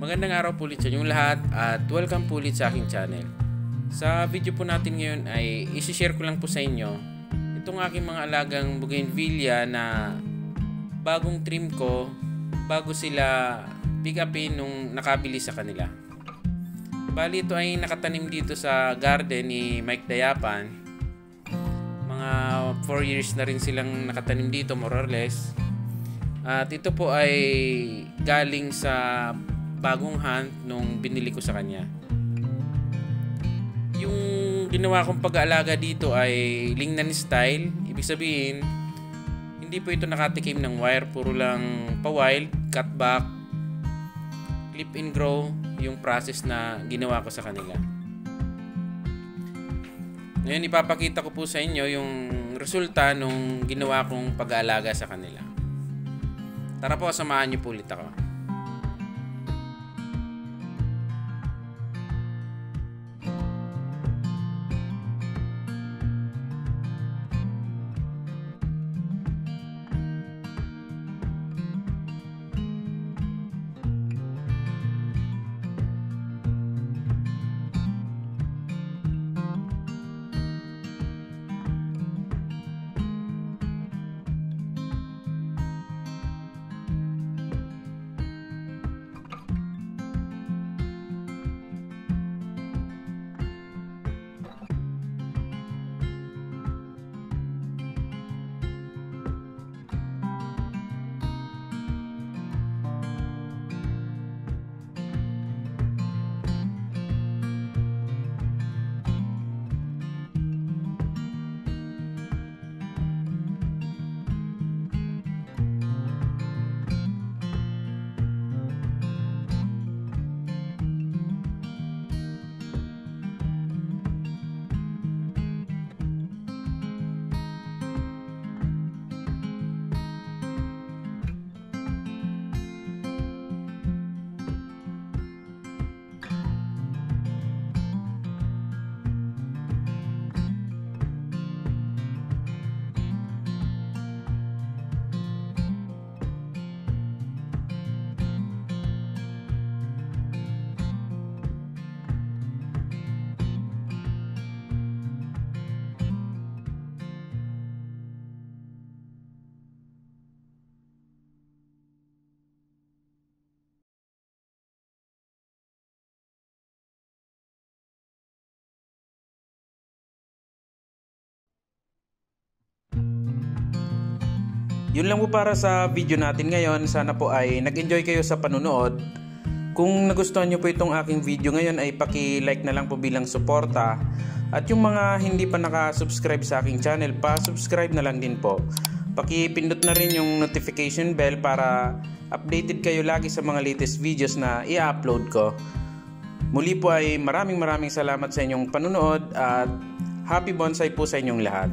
Magandang araw po ulit sa inyong lahat at welcome po ulit sa aking channel. Sa video po natin ngayon ay isi-share ko lang po sa inyo itong aking mga alagang bougainvillea na bagong trim ko bago sila pick upin nung nakabili sa kanila. Bali ito ay nakatanim dito sa garden ni Mike Dayapan. Mga 4 years na rin silang nakatanim dito more or less. At ito po ay galing sa bagong hunt nung binili ko sa kanya. Yung ginawa kong pag-aalaga dito ay Lingnan style. Ibig sabihin, hindi po ito nakatikim ng wire. Puro lang pa-wild, cut back, clip and grow yung process na ginawa ko sa kanila. Ngayon ipapakita ko po sa inyo yung resulta nung ginawa kong pag-aalaga sa kanila. Tara po, samahan niyo po ulit ako. Yun lang po para sa video natin ngayon. Sana po ay nag-enjoy kayo sa panunood. Kung nagustuhan nyo po itong aking video ngayon ay paki-like na lang po bilang suporta. At yung mga hindi pa naka-subscribe sa aking channel, pa-subscribe na lang din po. Paki-pindot na rin yung notification bell para updated kayo lagi sa mga latest videos na i-upload ko. Muli po ay maraming salamat sa inyong panunood at happy bonsai po sa inyong lahat.